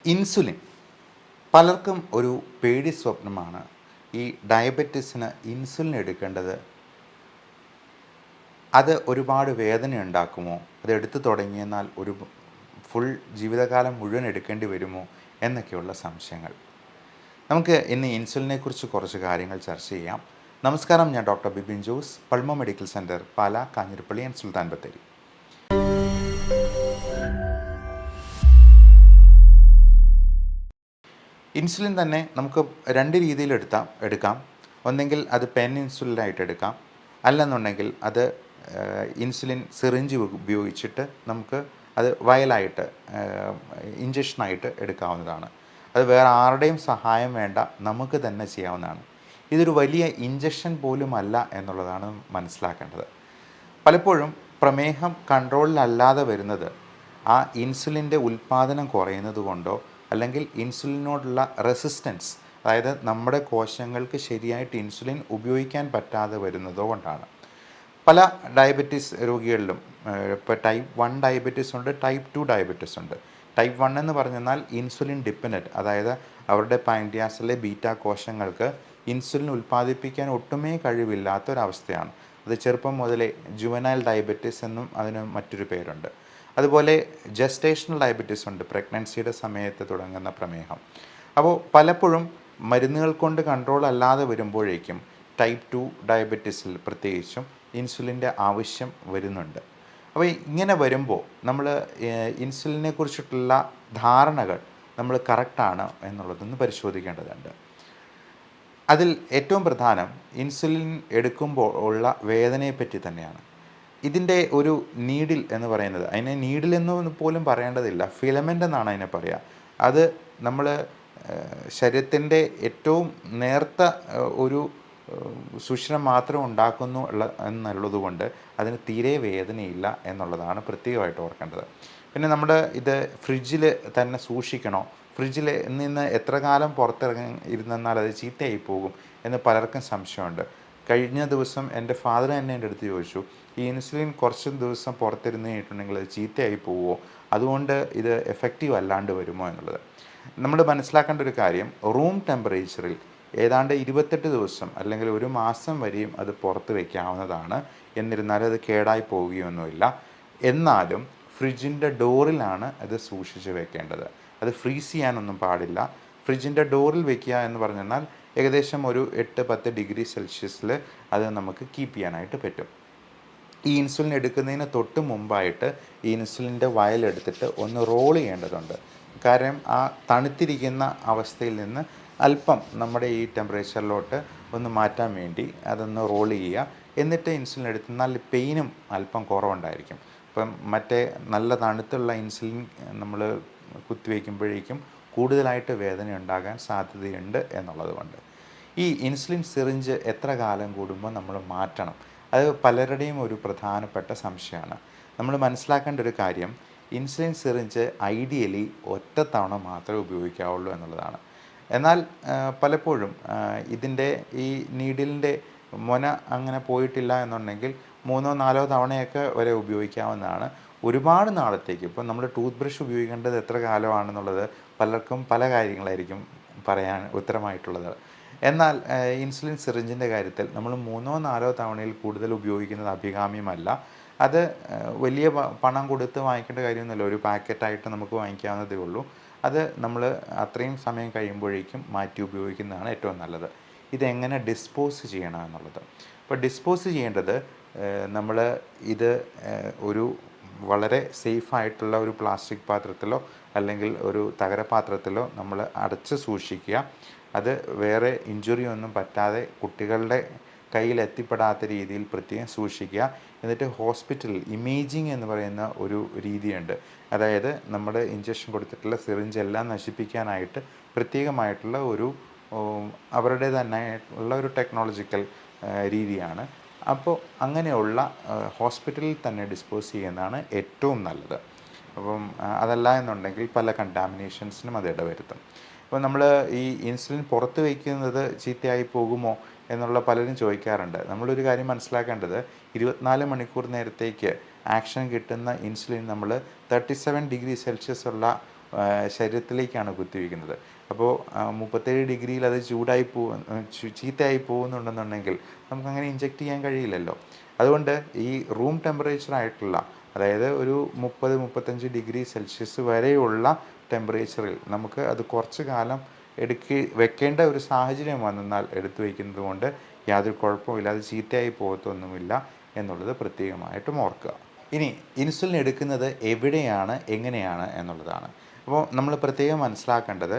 Insulin പലർക്കും ഒരു പേടി സ്വപ്നമാണ്. ഈ ഡയബറ്റിസിന് ഇൻസുലിൻ എടുക്കേണ്ടത് അത് ഒരുപാട് വേദന ഉണ്ടാക്കുമോ, അത് എടുത്തു തുടങ്ങിയെന്നാൽ ഒരു ഫുൾ ജീവിതകാലം മുഴുവൻ എടുക്കേണ്ടി വരുമോ എന്നൊക്കെയുള്ള സംശയങ്ങൾ. നമുക്ക് ഇന്ന് ഇൻസുലിനെക്കുറിച്ച് കുറച്ച് കാര്യങ്ങൾ ചർച്ച ചെയ്യാം. നമസ്കാരം, ഞാൻ doctor Bipin Jose, Pulma medical centre, Pala, Kanjirappally and Sultan Bathery. Insulin തന്നെ നമുക്ക് രണ്ട് രീതിയിൽ എടുക്കാം. ഒന്നെങ്കിൽ അത് പെൻ ഇൻസുലിനായിട്ട് എടുക്കാം, അല്ലെന്നുണ്ടെങ്കിൽ അത് ഇൻസുലിൻ സിറിഞ്ച് ഉപയോഗിച്ചിട്ട് നമുക്ക് അത് വയലായിട്ട് ഇഞ്ചക്ഷനായിട്ട് എടുക്കാവുന്നതാണ്. അത് വേറെ ആരുടെയും സഹായം വേണ്ട, നമുക്ക് തന്നെ ചെയ്യാവുന്നതാണ്. ഇതൊരു വലിയ ഇഞ്ചക്ഷൻ പോലും അല്ല എന്നുള്ളതാണ് മനസ്സിലാക്കേണ്ടത്. പലപ്പോഴും പ്രമേഹം കൺട്രോളിലല്ലാതെ വരുന്നത് ആ ഇൻസുലിൻ്റെ ഉൽപ്പാദനം കുറയുന്നത് കൊണ്ടോ അല്ലെങ്കിൽ ഇൻസുലിനോടുള്ള റെസിസ്റ്റൻസ്, അതായത് നമ്മുടെ കോശങ്ങൾക്ക് ശരിയായിട്ട് ഇൻസുലിൻ ഉപയോഗിക്കാൻ പറ്റാതെ വരുന്നതോ കൊണ്ടാണ്. പല ഡയബറ്റീസ് രോഗികളിലും ഇപ്പോൾ ടൈപ്പ് 1 ഡയബറ്റീസ് ഉണ്ട്, ടൈപ്പ് 2 ഡയബറ്റീസ് ഉണ്ട്. ടൈപ്പ് 1 എന്ന് പറഞ്ഞാൽ ഇൻസുലിൻ ഡിപ്പെൻഡൻറ്റ്, അതായത് അവരുടെ പാൻക്രിയാസിലെ ബീറ്റാ കോശങ്ങൾക്ക് ഇൻസുലിൻ ഉൽപ്പാദിപ്പിക്കാൻ ഒട്ടുമേ കഴിവില്ലാത്തൊരവസ്ഥയാണ്. അത് ചെറുപ്പം മുതലേ ജുവനൈൽ ഡയബറ്റീസ് എന്നും അതിന് മറ്റൊരു പേരുണ്ട്. അതുപോലെ ജസ്റ്റേഷണൽ ഡയബറ്റീസ് ഉണ്ട്, പ്രഗ്നൻസിയുടെ സമയത്ത് തുടങ്ങുന്ന പ്രമേഹം. അപ്പോൾ പലപ്പോഴും മരുന്നുകൾ കൊണ്ട് കൺട്രോൾ അല്ലാതെ വരുമ്പോഴേക്കും ടൈപ്പ് 2 ഡയബറ്റീസിൽ പ്രത്യേകിച്ചും ഇൻസുലിൻ്റെ ആവശ്യം വരുന്നുണ്ട്. അപ്പോൾ ഇങ്ങനെ വരുമ്പോൾ നമ്മൾ ഇൻസുലിനെ കുറിച്ചിട്ടുള്ള ധാരണകൾ നമ്മൾ കറക്റ്റാണ് എന്നുള്ളതൊന്ന് പരിശോധിക്കേണ്ടതുണ്ട്. അതിൽ ഏറ്റവും പ്രധാനം ഇൻസുലിൻ എടുക്കുമ്പോൾ ഉള്ള വേദനയെപ്പറ്റി തന്നെയാണ്. ഇതിൻ്റെ ഒരു നീഡിൽ എന്ന് പറയുന്നത്, അതിനെ നീഡിൽ എന്ന് പോലും പറയേണ്ടതില്ല, ഫിലമെൻ്റ് എന്നാണ് അതിനെ പറയുക. അത് നമ്മൾ ശരീരത്തിൻ്റെ ഏറ്റവും നേർത്ത ഒരു സുഷിരം മാത്രം ഉണ്ടാക്കുന്നു എന്നുള്ളത് കൊണ്ട് അതിന് തീരെ വേദനയില്ല എന്നുള്ളതാണ് പ്രത്യേകമായിട്ട് ഓർക്കേണ്ടത്. പിന്നെ നമ്മുടെ ഇത് ഫ്രിഡ്ജിൽ തന്നെ സൂക്ഷിക്കണോ, ഫ്രിഡ്ജിൽ നിന്ന് എത്ര കാലം ഇരുന്നാൽ അത് ചീത്തയായി പോകും എന്ന് പലർക്കും സംശയമുണ്ട്. കഴിഞ്ഞ ദിവസം എൻ്റെ ഫാദർ തന്നെ എൻ്റെ അടുത്ത് ചോദിച്ചു, ഈ ഇൻസുലിൻ കുറച്ച് ദിവസം പുറത്തിരുന്ന് കഴിഞ്ഞിട്ടുണ്ടെങ്കിൽ അത് ചീത്തയായി പോവുമോ, അതുകൊണ്ട് ഇത് എഫക്റ്റീവ് അല്ലാണ്ട് വരുമോ എന്നുള്ളത്. നമ്മൾ മനസ്സിലാക്കേണ്ട ഒരു കാര്യം, റൂം ടെമ്പറേച്ചറിൽ ഏതാണ്ട് 28 ദിവസം അല്ലെങ്കിൽ ഒരു മാസം വരെയും അത് പുറത്ത് വയ്ക്കാവുന്നതാണ്. എന്നിരുന്നാലും അത് കേടായി പോവുകയൊന്നുമില്ല. എന്നാലും ഫ്രിഡ്ജിൻ്റെ ഡോറിലാണ് അത് സൂക്ഷിച്ച് വെക്കേണ്ടത്. അത് ഫ്രീസ് ചെയ്യാനൊന്നും പാടില്ല. ഫ്രിഡ്ജിൻ്റെ ഡോറിൽ വെക്കുക എന്ന് പറഞ്ഞാൽ ഏകദേശം ഒരു 8-10 ഡിഗ്രി സെൽഷ്യസിൽ അത് നമുക്ക് കീപ്പ് ചെയ്യാനായിട്ട് പറ്റും. ഈ ഇൻസുലിൻ എടുക്കുന്നതിന് തൊട്ട് മുമ്പായിട്ട് ഈ ഇൻസുലിൻ്റെ വയലെടുത്തിട്ട് ഒന്ന് റോൾ ചെയ്യേണ്ടതുണ്ട്. കാരണം ആ തണുത്തിരിക്കുന്ന അവസ്ഥയിൽ നിന്ന് അല്പം നമ്മുടെ ഈ ടെമ്പറേച്ചറിലോട്ട് ഒന്ന് മാറ്റാൻ വേണ്ടി അതൊന്ന് റോൾ ചെയ്യുക. എന്നിട്ട് ഇൻസുലിൻ എടുത്താൽ പെയിനും അല്പം കുറവുണ്ടായിരിക്കും. ഇപ്പം മറ്റേ നല്ല തണുത്തുള്ള ഇൻസുലിൻ നമ്മൾ കുത്തിവയ്ക്കുമ്പോഴേക്കും കൂടുതലായിട്ട് വേദന ഉണ്ടാകാൻ സാധ്യതയുണ്ട് എന്നുള്ളത് കൊണ്ട് ഈ ഇൻസുലിൻ സിറിഞ്ച് എത്ര കാലം കൂടുമ്പോൾ നമ്മൾ മാറ്റണം, അത് പലരുടെയും ഒരു പ്രധാനപ്പെട്ട സംശയമാണ്. നമ്മൾ മനസ്സിലാക്കേണ്ട ഒരു കാര്യം, ഇൻസുലിൻ സിറിഞ്ച് ഐഡിയലി ഒറ്റത്തവണ മാത്രമേ ഉപയോഗിക്കാവുള്ളൂ എന്നുള്ളതാണ്. എന്നാൽ പലപ്പോഴും ഇതിൻ്റെ ഈ നീഡിലിൻ്റെ മുന അങ്ങനെ പോയിട്ടില്ല എന്നുണ്ടെങ്കിൽ 3-4 തവണയൊക്കെ വരെ ഉപയോഗിക്കാവുന്നതാണ്. ഒരുപാട് നാളത്തേക്ക്, ഇപ്പോൾ നമ്മൾ ടൂത്ത് ബ്രഷ് ഉപയോഗിക്കേണ്ടത് എത്ര കാലമാണെന്നുള്ളത് പലർക്കും പല കാര്യങ്ങളായിരിക്കും പറയാൻ ഉത്തരമായിട്ടുള്ളത്. എന്നാൽ ഇൻസുലിൻ സിറിഞ്ചിൻ്റെ കാര്യത്തിൽ നമ്മൾ 3-4 തവണയിൽ കൂടുതൽ ഉപയോഗിക്കുന്നത് അഭികാമ്യമല്ല. അത് വലിയ പണം കൊടുത്ത് വാങ്ങിക്കേണ്ട കാര്യമൊന്നുമില്ല, ഒരു പാക്കറ്റായിട്ട് നമുക്ക് വാങ്ങിക്കാവുന്നതേ ഉള്ളൂ. അത് നമ്മൾ അത്രയും സമയം കഴിയുമ്പോഴേക്കും മാറ്റി ഉപയോഗിക്കുന്നതാണ് ഏറ്റവും നല്ലത്. ഇതെങ്ങനെ ഡിസ്പോസ് ചെയ്യണം എന്നുള്ളത്. അപ്പോൾ ഡിസ്പോസ് ചെയ്യേണ്ടത്, നമ്മൾ ഇത് ഒരു വളരെ സേഫായിട്ടുള്ള ഒരു പ്ലാസ്റ്റിക് പാത്രത്തിലോ അല്ലെങ്കിൽ ഒരു തകരപാത്രത്തിലോ നമ്മൾ അടച്ച് സൂക്ഷിക്കുക. അത് വേറെ ഇഞ്ചുറി ഒന്നും പറ്റാതെ കുട്ടികളുടെ കയ്യിൽ എത്തിപ്പെടാത്ത രീതിയിൽ പ്രത്യേകം സൂക്ഷിക്കുക. എന്നിട്ട് ഹോസ്പിറ്റലിൽ ഇമേജിങ് എന്ന് പറയുന്ന ഒരു രീതിയുണ്ട്. അതായത് നമ്മുടെ ഇഞ്ചക്ഷൻ കൊടുത്തിട്ടുള്ള സിറിഞ്ച് എല്ലാം നശിപ്പിക്കാനായിട്ട് പ്രത്യേകമായിട്ടുള്ള ഒരു അവരുടെ തന്നെ ഉള്ള ഒരു ടെക്നോളജിക്കൽ രീതിയാണ്. അപ്പോൾ അങ്ങനെയുള്ള ഹോസ്പിറ്റലിൽ തന്നെ ഡിസ്പോസ് ചെയ്യുന്നതാണ് ഏറ്റവും നല്ലത്. അപ്പം അതല്ല എന്നുണ്ടെങ്കിൽ പല കണ്ടാമിനേഷൻസിനും അത് ഇടവരുത്തും. അപ്പോൾ നമ്മൾ ഈ ഇൻസുലിൻ പുറത്ത് വയ്ക്കുന്നത് ചീത്തയായി പോകുമോ എന്നുള്ള പലരും ചോദിക്കാറുണ്ട്. നമ്മളൊരു കാര്യം മനസ്സിലാക്കേണ്ടത്, 24 മണിക്കൂർ നേരത്തേക്ക് ആക്ഷൻ കിട്ടുന്ന ഇൻസുലിൻ നമ്മൾ 37 ഡിഗ്രി സെൽഷ്യസ് ഉള്ള ശരീരത്തിലേക്കാണ് കുത്തിവെക്കുന്നത്. അപ്പോൾ 37 ഡിഗ്രിയിൽ അത് ചൂടായി ചീത്തയായി പോകുന്നുണ്ടെന്നുണ്ടെങ്കിൽ നമുക്കങ്ങനെ ഇഞ്ചെക്റ്റ് ചെയ്യാൻ കഴിയില്ലല്ലോ. അതുകൊണ്ട് ഈ റൂം ടെമ്പറേച്ചറായിട്ടുള്ള, അതായത് ഒരു 30-35 ഡിഗ്രി സെൽഷ്യസ് വരെയുള്ള ടെമ്പറേച്ചറിൽ നമുക്ക് അത് കുറച്ച് കാലം വെക്കേണ്ട ഒരു സാഹചര്യം വന്നാൽ എടുത്തു വയ്ക്കുന്നത് കൊണ്ട് യാതൊരു കുഴപ്പമില്ല, അത് ചീത്തയായി പോകത്തൊന്നുമില്ല എന്നുള്ളത് പ്രത്യേകമായിട്ടും ഓർക്കുക. ഇനി ഇൻസുലിൻ എടുക്കുന്നത് എവിടെയാണ്, എങ്ങനെയാണ് എന്നുള്ളതാണ്. അപ്പോൾ നമ്മൾ പ്രത്യേകം മനസ്സിലാക്കേണ്ടത്,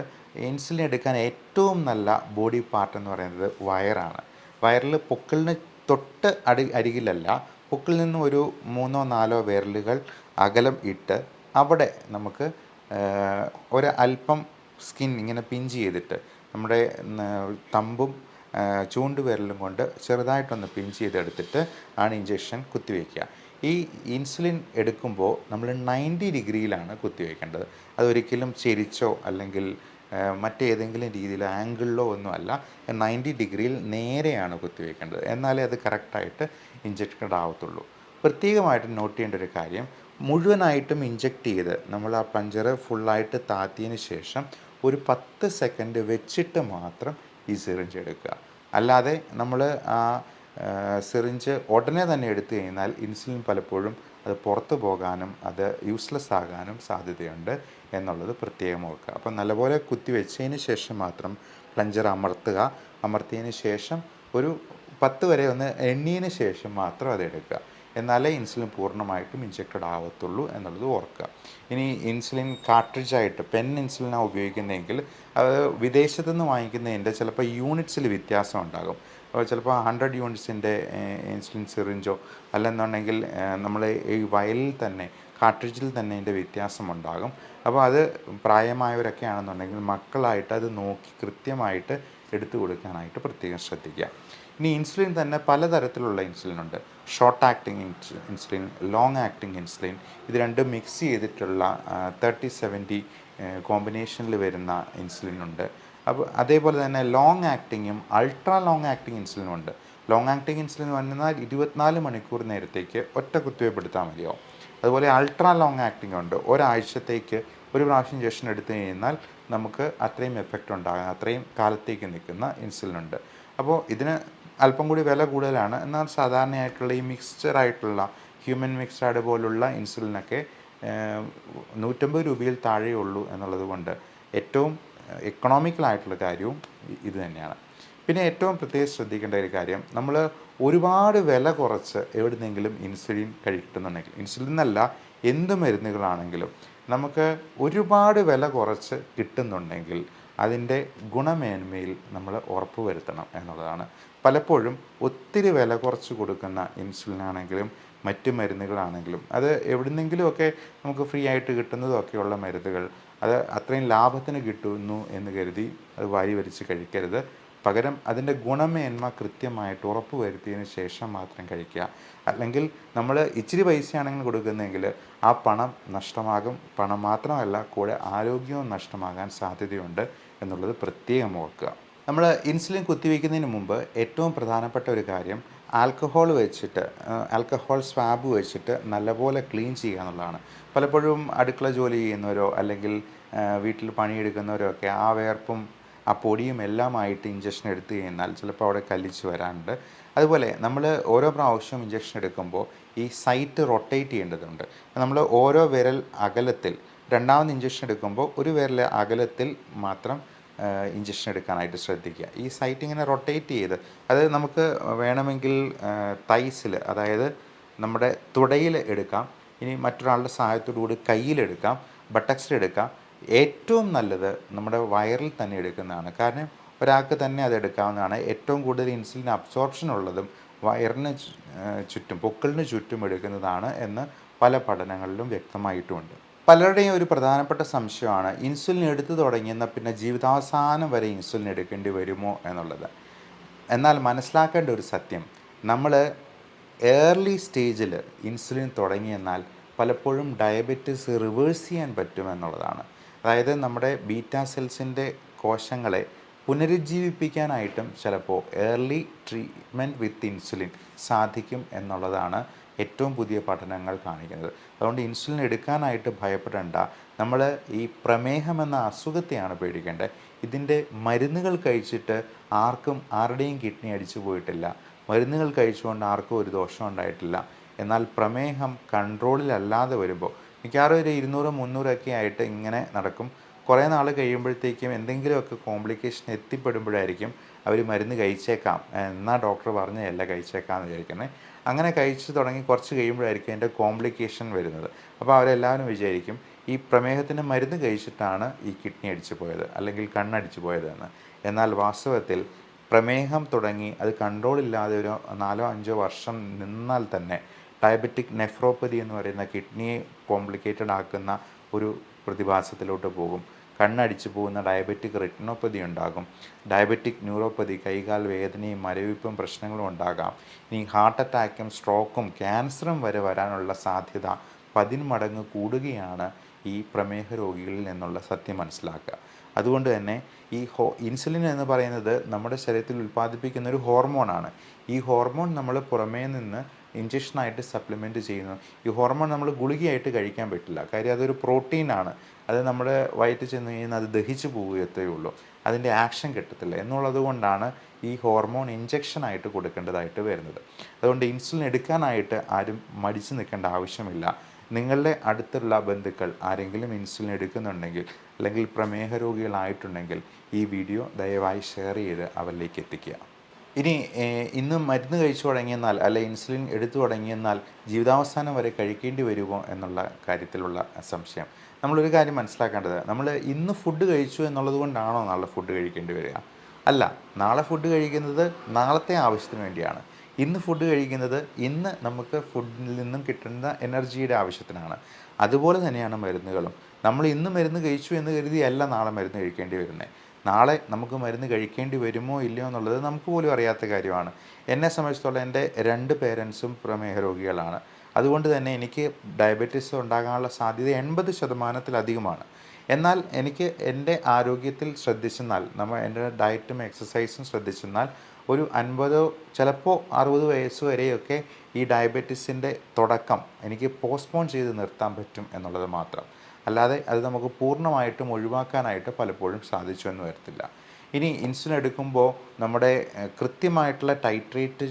ഇൻസുലിൻ എടുക്കാൻ ഏറ്റവും നല്ല ബോഡി പാർട്ട് എന്ന് പറയുന്നത് വയറാണ്. വയറിൽ പൊക്കിളിന് തൊട്ട് അരികിലല്ല, പൊക്കിളിൽ നിന്നും ഒരു 3-4 വിരലുകൾ അകലം ഇട്ട് അവിടെ നമുക്ക് അല്പം സ്കിൻ ഇങ്ങനെ പിഞ്ച് ചെയ്തിട്ട് നമ്മുടെ തമ്പും ചൂണ്ടുവിരലും കൊണ്ട് ചെറുതായിട്ടൊന്ന് പിഞ്ച് ചെയ്തെടുത്തിട്ട് ആണ് ഇഞ്ചക്ഷൻ കുത്തിവയ്ക്കുക. ഈ ഇൻസുലിൻ എടുക്കുമ്പോൾ നമ്മൾ 90 ഡിഗ്രിയിലാണ് കുത്തിവയ്ക്കേണ്ടത്. അതൊരിക്കലും ചെരിച്ചോ അല്ലെങ്കിൽ മറ്റേതെങ്കിലും രീതിയിൽ ആംഗിളിലോ ഒന്നുമല്ല, 90 ഡിഗ്രിയിൽ നേരെയാണ് കുത്തിവയ്ക്കേണ്ടത്. എന്നാലേ അത് കറക്റ്റായിട്ട് ഇഞ്ചക്റ്റഡ് ആവത്തുള്ളൂ. പ്രത്യേകമായിട്ട് നോട്ട് ചെയ്യേണ്ട ഒരു കാര്യം, മുഴുവനായിട്ടും ഇഞ്ചക്റ്റ് ചെയ്ത് നമ്മൾ ആ പഞ്ചർ ഫുള്ളായിട്ട് താത്തിയതിന് ശേഷം ഒരു 10 സെക്കൻഡ് വെച്ചിട്ട് മാത്രം ഈ സിറിഞ്ച് എടുക്കുക. അല്ലാതെ നമ്മൾ ആ സിറിഞ്ച് ഉടനെ തന്നെ എടുത്തു കഴിഞ്ഞാൽ ഇൻസുലിൻ പലപ്പോഴും അത് പുറത്തു പോകാനും അത് യൂസ്ലെസ് ആകാനും സാധ്യതയുണ്ട് എന്നുള്ളത് പ്രത്യേകം ഓർക്കുക. അപ്പം നല്ലപോലെ കുത്തിവെച്ചതിന് ശേഷം മാത്രം പ്ലഞ്ചർ അമർത്തിയതിന് ശേഷം ഒരു 10 വരെ ഒന്ന് എണ്ണിയതിന് ശേഷം മാത്രം അത് എടുക്കുക. എന്നാലേ ഇൻസുലിൻ പൂർണ്ണമായിട്ടും ഇഞ്ചക്റ്റഡ് ആവത്തുള്ളൂ എന്നുള്ളത് ഓർക്കുക. ഇനി ഇൻസുലിൻ കാർട്രിഡ്ജായിട്ട് പെൻ ഇൻസുലിനാണ് ഉപയോഗിക്കുന്നതെങ്കിൽ അത് വിദേശത്തു നിന്ന് വാങ്ങിക്കുന്നതിൻ്റെ ചിലപ്പോൾ യൂണിറ്റ്സിൽ വ്യത്യാസം ഉണ്ടാകും. അപ്പോൾ ചിലപ്പോൾ 100 യൂണിറ്റ്സിൻ്റെ ഇൻസുലിൻ സിറിഞ്ചോ അല്ലെന്നുണ്ടെങ്കിൽ നമ്മൾ ഈ വയലിൽ തന്നെ കാർട്രിഡ്ജിൽ തന്നെ ഇതിൻ്റെ വ്യത്യാസമുണ്ടാകും. അപ്പോൾ അത് പ്രായമായവരൊക്കെ ആണെന്നുണ്ടെങ്കിൽ മക്കളായിട്ട് അത് നോക്കി കൃത്യമായിട്ട് എടുത്തു കൊടുക്കാനായിട്ട് പ്രത്യേകം ശ്രദ്ധിക്കുക. ഇനി ഇൻസുലിൻ തന്നെ പലതരത്തിലുള്ള ഇൻസുലിൻ ഉണ്ട്. Short acting insulin, long acting insulin, ഇത് രണ്ടും മിക്സ് ചെയ്തിട്ടുള്ള 30-70 കോമ്പിനേഷനിൽ വരുന്ന ഇൻസുലിൻ ഉണ്ട്. അപ്പോൾ അതേപോലെ തന്നെ ലോങ് ആക്ടിങ്ങും അൾട്രാ ലോങ് ആക്ടിങ് ഇൻസുലിനും ഉണ്ട്. ലോങ് ആക്ടിങ് ഇൻസുലിൻ വന്നാൽ 24 മണിക്കൂർ നേരത്തേക്ക് ഒറ്റ കുത്തിവയ്പ്പെടുത്താൽ മതിയോ. അതുപോലെ അൾട്രാ ലോങ് ആക്ടിങ് ഉണ്ട്. ഒരാഴ്ചത്തേക്ക് ഒരു പ്രാവശ്യം ഇഞ്ചക്ഷൻ എടുത്തു കഴിഞ്ഞാൽ നമുക്ക് അത്രയും എഫക്റ്റ് ഉണ്ടാകുന്ന, അത്രയും കാലത്തേക്ക് നിൽക്കുന്ന ഇൻസുലിനുണ്ട്. അപ്പോൾ ഇതിന് അല്പം കൂടി വില കൂടുതലാണ്. എന്നാൽ സാധാരണയായിട്ടുള്ള ഈ മിക്സ്ചറായിട്ടുള്ള ഹ്യൂമൻ മിക്സ്ഡ് പോലുള്ള ഇൻസുലിനൊക്കെ 150 രൂപയിൽ താഴെ ഉള്ളൂ എന്നുള്ളത് കൊണ്ട് ഏറ്റവും എക്കണോമിക്കലായിട്ടുള്ള കാര്യവും ഇത് തന്നെയാണ്. പിന്നെ ഏറ്റവും പ്രത്യേകം ശ്രദ്ധിക്കേണ്ട ഒരു കാര്യം, നമ്മൾ ഒരുപാട് വില കുറച്ച് എവിടുന്നെങ്കിലും ഇൻസുലിൻ കഴിക്കുന്നുണ്ടെങ്കിൽ, ഇൻസുലിൻ എന്നല്ല എന്ത് മരുന്നുകളാണെങ്കിലും നമുക്ക് ഒരുപാട് വില കുറച്ച് കിട്ടുന്നുണ്ടെങ്കിൽ അതിൻ്റെ ഗുണമേന്മയിൽ നമ്മൾ ഉറപ്പ് വരുത്തണം എന്നുള്ളതാണ്. പലപ്പോഴും ഒത്തിരി വില കുറച്ച് കൊടുക്കുന്ന ഇൻസുലിനാണെങ്കിലും മറ്റ് മരുന്നുകളാണെങ്കിലും അത് എവിടുന്നെങ്കിലുമൊക്കെ നമുക്ക് ഫ്രീ ആയിട്ട് കിട്ടുന്നതൊക്കെയുള്ള മരുന്നുകൾ അത് അത്രയും ലാഭത്തിന് കിട്ടുന്നു എന്ന് കരുതി അത് വാരി വലിച്ച് കഴിക്കരുത്. പകരം അതിൻ്റെ ഗുണമേന്മ കൃത്യമായിട്ട് ഉറപ്പ് വരുത്തിയതിന് ശേഷം മാത്രം കഴിക്കുക. അല്ലെങ്കിൽ നമ്മൾ ഇച്ചിരി പൈസയാണെങ്കിൽ കൊടുക്കുന്നതെങ്കിൽ ആ പണം നഷ്ടമാകും. പണം മാത്രമല്ല, കൂടെ ആരോഗ്യവും നഷ്ടമാകാൻ സാധ്യതയുണ്ട് എന്നുള്ളത് പ്രത്യേകം ഓർക്കുക. നമ്മൾ ഇൻസുലിൻ കുത്തിവയ്ക്കുന്നതിന് മുമ്പ് ഏറ്റവും പ്രധാനപ്പെട്ട ഒരു കാര്യം ആൽക്കഹോൾ സ്വാബ് വെച്ചിട്ട് നല്ലപോലെ ക്ലീൻ ചെയ്യുക എന്നുള്ളതാണ്. പലപ്പോഴും അടുക്കള ജോലി ചെയ്യുന്നവരോ അല്ലെങ്കിൽ വീട്ടിൽ പണിയെടുക്കുന്നവരോ ഒക്കെ ആ വേർപ്പും ആ പൊടിയും എല്ലാമായിട്ട് ഇഞ്ചക്ഷൻ എടുത്തു കഴിഞ്ഞാൽ ചിലപ്പോൾ അവിടെ കല്ലിച്ച് വരാനുണ്ട്. അതുപോലെ നമ്മൾ ഓരോ പ്രാവശ്യവും ഇഞ്ചക്ഷൻ എടുക്കുമ്പോൾ ഈ സൈറ്റ് റൊട്ടേറ്റ് ചെയ്യേണ്ടതുണ്ട്. നമ്മൾ ഓരോ വിരൽ അകലത്തിൽ രണ്ടാമത് ഇഞ്ചക്ഷൻ എടുക്കുമ്പോൾ ഒരു വിരൽ അകലത്തിൽ മാത്രം ഇഞ്ചക്ഷൻ എടുക്കാനായിട്ട് ശ്രദ്ധിക്കുക. ഈ സൈറ്റ് ഇങ്ങനെ റൊട്ടേറ്റ് ചെയ്ത് അത് നമുക്ക് വേണമെങ്കിൽ തൈസിൽ, അതായത് നമ്മുടെ തുടയിൽ എടുക്കാം, ഇനി മറ്റൊരാളുടെ സഹായത്തോടു കൂടി കയ്യിലെടുക്കാം, ബട്ടക്സിലെടുക്കാം. ഏറ്റവും നല്ലത് നമ്മുടെ വയറിൽ തന്നെ എടുക്കുന്നതാണ്. കാരണം ഒരാൾക്ക് തന്നെ അത് എടുക്കാവുന്നതാണ്. ഏറ്റവും കൂടുതൽ ഇൻസുലിൻ അബ്സോർപ്ഷൻ ഉള്ളതും വയറിന് ചുറ്റും, പൊക്കിളിന് ചുറ്റും എടുക്കുന്നതാണ് എന്ന് പല പഠനങ്ങളിലും വ്യക്തമായിട്ടുമുണ്ട്. പലരുടെയും ഒരു പ്രധാനപ്പെട്ട സംശയമാണ് ഇൻസുലിൻ എടുത്തു തുടങ്ങിയെന്നാൽ പിന്നെ ജീവിതാവസാനം വരെ ഇൻസുലിൻ എടുക്കേണ്ടി വരുമോ എന്നുള്ളത്. എന്നാൽ മനസ്സിലാക്കേണ്ട ഒരു സത്യം, നമ്മൾ ഏർലി സ്റ്റേജിൽ ഇൻസുലിൻ തുടങ്ങിയെന്നാൽ പലപ്പോഴും ഡയബറ്റിസ് റിവേഴ്സ് ചെയ്യാൻ പറ്റുമെന്നുള്ളതാണ്. അതായത് നമ്മുടെ ബീറ്റാ സെൽസിൻ്റെ കോശങ്ങളെ പുനരുജ്ജീവിപ്പിക്കാനായിട്ടും ചിലപ്പോൾ ഏർലി ട്രീറ്റ്മെൻറ്റ് വിത്ത് ഇൻസുലിൻ സാധിക്കും എന്നുള്ളതാണ് ഏറ്റവും പുതിയ പഠനങ്ങൾ കാണിക്കുന്നത്. അതുകൊണ്ട് ഇൻസുലിൻ എടുക്കാനായിട്ട് ഭയപ്പെടേണ്ട. നമ്മൾ ഈ പ്രമേഹം എന്ന അസുഖത്തെയാണ് പേടിക്കേണ്ടത്. ഇതിൻ്റെ മരുന്നുകൾ കഴിച്ചിട്ട് ആരുടെയും കിഡ്നി അടിച്ചു പോയിട്ടില്ല. മരുന്നുകൾ കഴിച്ചുകൊണ്ട് ആർക്കും ഒരു ദോഷം ഉണ്ടായിട്ടില്ല. എന്നാൽ പ്രമേഹം കൺട്രോളിലല്ലാതെ വരുമ്പോൾ മിക്കവാറും ഒരു 200, 300 ആയിട്ട് ഇങ്ങനെ നടക്കും. കുറേ നാൾ കഴിയുമ്പോഴത്തേക്കും എന്തെങ്കിലുമൊക്കെ കോംപ്ലിക്കേഷൻ എത്തിപ്പെടുമ്പോഴായിരിക്കും അവർ മരുന്ന് കഴിച്ചേക്കാം, എന്നാൽ ഡോക്ടർ പറഞ്ഞതല്ല കഴിച്ചേക്കാമെന്ന് വിചാരിക്കുന്നത്. അങ്ങനെ കഴിച്ച് തുടങ്ങി കുറച്ച് കഴിയുമ്പോഴായിരിക്കും അതിൻ്റെ കോംപ്ലിക്കേഷൻ വരുന്നത്. അപ്പോൾ അവരെല്ലാവരും വിചാരിക്കും ഈ പ്രമേഹത്തിൻ്റെ മരുന്ന് കഴിച്ചിട്ടാണ് ഈ കിഡ്നി അടിച്ചു പോയത് അല്ലെങ്കിൽ കണ്ണടിച്ചു പോയതെന്ന്. എന്നാൽ വാസ്തവത്തിൽ പ്രമേഹം തുടങ്ങി അത് കൺട്രോളില്ലാതെ ഒരു 4-5 വർഷം നിന്നാൽ തന്നെ ഡയബറ്റിക് നെഫ്രോപ്പതി എന്ന് പറയുന്ന കിഡ്നിയെ കോംപ്ലിക്കേറ്റഡ് ആക്കുന്ന ഒരു പ്രതിഭാസത്തിലോട്ട് പോകും. കണ്ണടിച്ചു പോകുന്ന ഡയബറ്റിക് റെറ്റിനോപ്പതി ഉണ്ടാകും. ഡയബറ്റിക് ന്യൂറോപ്പതി, കൈകാൽ വേദനയും മരവിപ്പും പ്രശ്നങ്ങളും ഉണ്ടാകാം. ഇനി ഹാർട്ട് അറ്റാക്കും സ്ട്രോക്കും ക്യാൻസറും വരെ വരാനുള്ള സാധ്യത 10 മടങ്ങ് കൂടുകയാണ് ഈ പ്രമേഹ രോഗികളിൽ നിന്നുള്ള സത്യം മനസ്സിലാക്കുക. അതുകൊണ്ട് തന്നെ ഈ ഇൻസുലിൻ എന്ന് പറയുന്നത് നമ്മുടെ ശരീരത്തിൽ ഉൽപ്പാദിപ്പിക്കുന്ന ഒരു ഹോർമോണാണ്. ഈ ഹോർമോൺ നമ്മൾ പുറമേ നിന്ന് ഇഞ്ചക്ഷനായിട്ട് സപ്ലിമെൻറ്റ് ചെയ്യുന്നു. ഈ ഹോർമോൺ നമ്മൾ ഗുളികയായിട്ട് കഴിക്കാൻ പറ്റില്ല. കാര്യം അതൊരു പ്രോട്ടീനാണ്. അത് നമ്മുടെ വയറ്റിൽ ചെന്ന് കഴിഞ്ഞാൽ അത് ദഹിച്ചു പോവുകയത്തേ ഉള്ളൂ. അതിൻ്റെ ആക്ഷൻ കിട്ടത്തില്ല. എന്നുള്ളത് കൊണ്ടാണ് ഈ ഹോർമോൺ ഇഞ്ചക്ഷനായിട്ട് കൊടുക്കേണ്ടതായിട്ട് വരുന്നത്. അതുകൊണ്ട് ഇൻസുലിൻ എടുക്കാനായിട്ട് ആരും മടിച്ചു നിൽക്കേണ്ട ആവശ്യമില്ല. നിങ്ങളുടെ അടുത്തുള്ള ബന്ധുക്കൾ ആരെങ്കിലും ഇൻസുലിൻ എടുക്കുന്നുണ്ടെങ്കിൽ അല്ലെങ്കിൽ പ്രമേഹ രോഗികളായിട്ടുണ്ടെങ്കിൽ ഈ വീഡിയോ ദയവായി ഷെയർ ചെയ്ത് അവരിലേക്ക് എത്തിക്കുക. ഇനി ഇന്ന് മരുന്ന് കഴിച്ചു തുടങ്ങിയെന്നാൽ അല്ലെ ഇൻസുലിൻ എടുത്തു തുടങ്ങിയെന്നാൽ ജീവിതാവസാനം വരെ കഴിക്കേണ്ടി വരുമോ എന്നുള്ള കാര്യത്തിലുള്ള സംശയം. നമ്മളൊരു കാര്യം മനസ്സിലാക്കേണ്ടത്, നമ്മൾ ഇന്ന് ഫുഡ് കഴിച്ചു എന്നുള്ളത് കൊണ്ടാണോ നാളെ ഫുഡ് കഴിക്കേണ്ടി വരിക? അല്ല, നാളെ ഫുഡ് കഴിക്കുന്നത് നാളത്തെ ആവശ്യത്തിന് വേണ്ടിയാണ്. ഇന്ന് ഫുഡ് കഴിക്കുന്നത് ഇന്ന് നമുക്ക് ഫുഡിൽ നിന്നും കിട്ടുന്ന എനർജിയുടെ ആവശ്യത്തിനാണ്. അതുപോലെ തന്നെയാണ് മരുന്നുകളും. നമ്മൾ ഇന്ന് മരുന്ന് കഴിച്ചു എന്ന് കരുതിയല്ല നാളെ മരുന്ന് കഴിക്കേണ്ടി വരുന്നത്. നാളെ നമുക്ക് മരുന്ന് കഴിക്കേണ്ടി വരുമോ ഇല്ലയോ എന്നുള്ളത് നമുക്ക് പോലും അറിയാത്ത കാര്യമാണ്. എന്നെ സംബന്ധിച്ചിടത്തോളം എൻ്റെ 2 പേരൻസും പ്രമേഹ രോഗികളാണ്. അതുകൊണ്ട് തന്നെ എനിക്ക് ഡയബറ്റീസ് ഉണ്ടാകാനുള്ള സാധ്യത 80%-ലധികമാണ്. എന്നാൽ എനിക്ക് എൻ്റെ ആരോഗ്യത്തിൽ ശ്രദ്ധിച്ചെന്നാൽ എൻ്റെ ഡയറ്റും എക്സസൈസും ശ്രദ്ധിച്ചെന്നാൽ ഒരു 50 ചിലപ്പോൾ 60 വയസ്സ് വരെയൊക്കെ ഈ ഡയബറ്റീസിൻ്റെ തുടക്കം എനിക്ക് പോസ്റ്റ്പോൺ ചെയ്ത് നിർത്താൻ പറ്റും എന്നുള്ളത് മാത്രം. അല്ലാതെ അത് നമുക്ക് പൂർണ്ണമായിട്ടും ഒഴിവാക്കാനായിട്ട് പലപ്പോഴും സാധിച്ചു എന്ന് വരത്തില്ല. ഇനി ഇൻസുലിൻ എടുക്കുമ്പോൾ നമ്മുടെ കൃത്യമായിട്ടുള്ള ടൈട്രേറ്റ്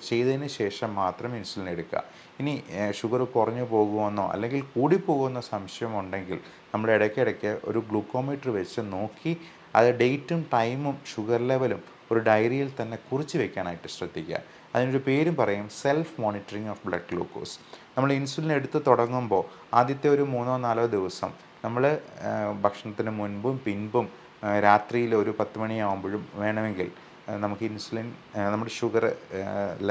ചെയ്തതിന് ശേഷം മാത്രം ഇൻസുലിൻ എടുക്കുക. ഇനി ഷുഗർ കുറഞ്ഞു പോകുമെന്നോ അല്ലെങ്കിൽ കൂടിപ്പോകുമെന്നോ സംശയമുണ്ടെങ്കിൽ നമ്മൾ ഇടയ്ക്കിടയ്ക്ക് ഒരു ഗ്ലൂക്കോമീറ്റർ വെച്ച് നോക്കി അത് ഡേറ്റും ടൈമും ഷുഗർ ലെവലും ഒരു ഡയറിയിൽ തന്നെ കുറിച്ച് വെക്കാനായിട്ട് ശ്രദ്ധിക്കുക. അതിനൊരു പേരും പറയും self monitoring of blood glucose. നമ്മൾ ഇൻസുലിൻ എടുത്ത് തുടങ്ങുമ്പോൾ ആദ്യത്തെ ഒരു 3-4 ദിവസം നമ്മൾ ഭക്ഷണത്തിന് മുൻപും പിൻപും രാത്രിയിൽ ഒരു 10 മണിയാകുമ്പോഴും വേണമെങ്കിൽ നമുക്ക് ഇൻസുലിൻ നമ്മുടെ ഷുഗർ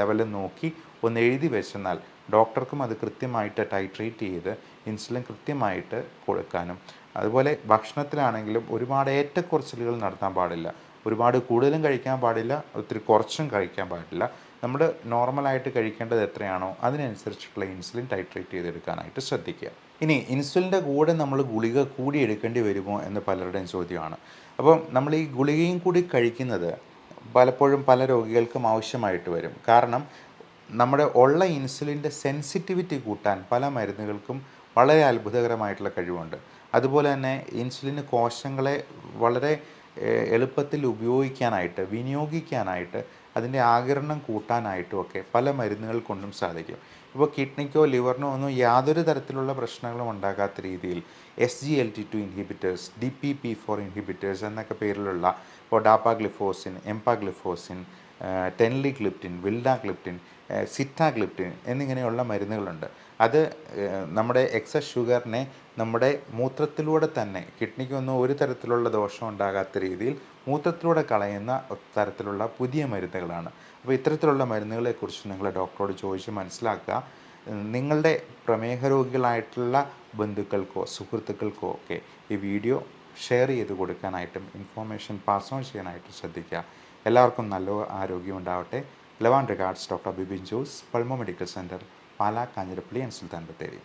ലെവൽ നോക്കി ഒന്ന് എഴുതി വെച്ചെന്നാൽ ഡോക്ടർക്കും അത് കൃത്യമായിട്ട് ടൈട്രേറ്റ് ചെയ്ത് ഇൻസുലിൻ കൃത്യമായിട്ട് കൊടുക്കാനും. അതുപോലെ ഭക്ഷണത്തിലാണെങ്കിലും ഒരുപാട് ഏറ്റക്കുറച്ചിലുകൾ നടത്താൻ പാടില്ല. ഒരുപാട് കൂടുതലും കഴിക്കാൻ പാടില്ല, ഒത്തിരി കുറച്ചും കഴിക്കാൻ പാടില്ല. നമ്മൾ നോർമലായിട്ട് കഴിക്കേണ്ടത് എത്രയാണോ അതിനനുസരിച്ചിട്ടുള്ള ഇൻസുലിൻ ടൈട്രേറ്റ് ചെയ്തെടുക്കാനായിട്ട് ശ്രദ്ധിക്കുക. ഇനി ഇൻസുലിൻ്റെ കൂടെ നമ്മൾ ഗുളിക കൂടി എടുക്കേണ്ടി വരുമോ എന്ന് പലരുടെയും ചോദ്യമാണ്. അപ്പം നമ്മൾ ഈ ഗുളികയും കൂടി കഴിക്കുന്നത് പലപ്പോഴും പല രോഗികൾക്കും ആവശ്യമായിട്ട് വരും. കാരണം നമ്മുടെ ഉള്ള ഇൻസുലിൻ്റെ സെൻസിറ്റിവിറ്റി കൂട്ടാൻ പല മരുന്നുകൾക്കും വളരെ അത്ഭുതകരമായിട്ടുള്ള കഴിവുണ്ട്. അതുപോലെ തന്നെ ഇൻസുലിന് കോശങ്ങളെ വളരെ എളുപ്പത്തിൽ ഉപയോഗിക്കാനായിട്ട് വിനിയോഗിക്കാനായിട്ട് അതിൻ്റെ ആഗിരണം കൂട്ടാനായിട്ടും ഒക്കെ പല മരുന്നുകൾ കൊണ്ടും സാധിക്കും. ഇപ്പോൾ കിഡ്നിക്കോ ലിവറിനോ ഒന്നും യാതൊരു തരത്തിലുള്ള പ്രശ്നങ്ങളും ഉണ്ടാകാത്ത രീതിയിൽ SGLT2 ഇൻഹിബിറ്റേഴ്സ്, DPP4 ഇൻഹിബിറ്റേഴ്സ് എന്നൊക്കെ പേരിലുള്ള ഇപ്പോൾ ഡാപ്പാഗ്ലിഫോസിൻ, എംപാഗ്ലിഫോസിൻ, ടെൻലിഗ്ലിപ്റ്റിൻ, വിൽഡാഗ്ലിപ്റ്റിൻ, സിറ്റാഗ്ലിപ്റ്റിൻ എന്നിങ്ങനെയുള്ള മരുന്നുകളുണ്ട്. അത് നമ്മുടെ എക്സസ് ഷുഗറിനെ നമ്മുടെ മൂത്രത്തിലൂടെ തന്നെ കിഡ്നിക്കൊന്നും ഒരു തരത്തിലുള്ള ദോഷം ഉണ്ടാകാത്ത രീതിയിൽ മൂത്രത്തിലൂടെ കളയുന്ന തരത്തിലുള്ള പുതിയ മരുന്നുകളാണ്. അപ്പോൾ ഇത്തരത്തിലുള്ള മരുന്നുകളെക്കുറിച്ച് നിങ്ങൾ ഡോക്ടറോട് ചോദിച്ച് മനസ്സിലാക്കുക. നിങ്ങളുടെ പ്രമേഹ രോഗികളായിട്ടുള്ള ബന്ധുക്കൾക്കോ സുഹൃത്തുക്കൾക്കോ ഒക്കെ ഈ വീഡിയോ ഷെയർ ചെയ്ത് കൊടുക്കാനായിട്ടും ഇൻഫോർമേഷൻ പാസ് ഓൺ ചെയ്യാനായിട്ടും ശ്രദ്ധിക്കുക. എല്ലാവർക്കും നല്ല ആരോഗ്യം ഉണ്ടാവട്ടെ. Love and regards, doctor Bibin Jose, pulmo medical centre, Pala, Kanjirappally and Sultan Bathery.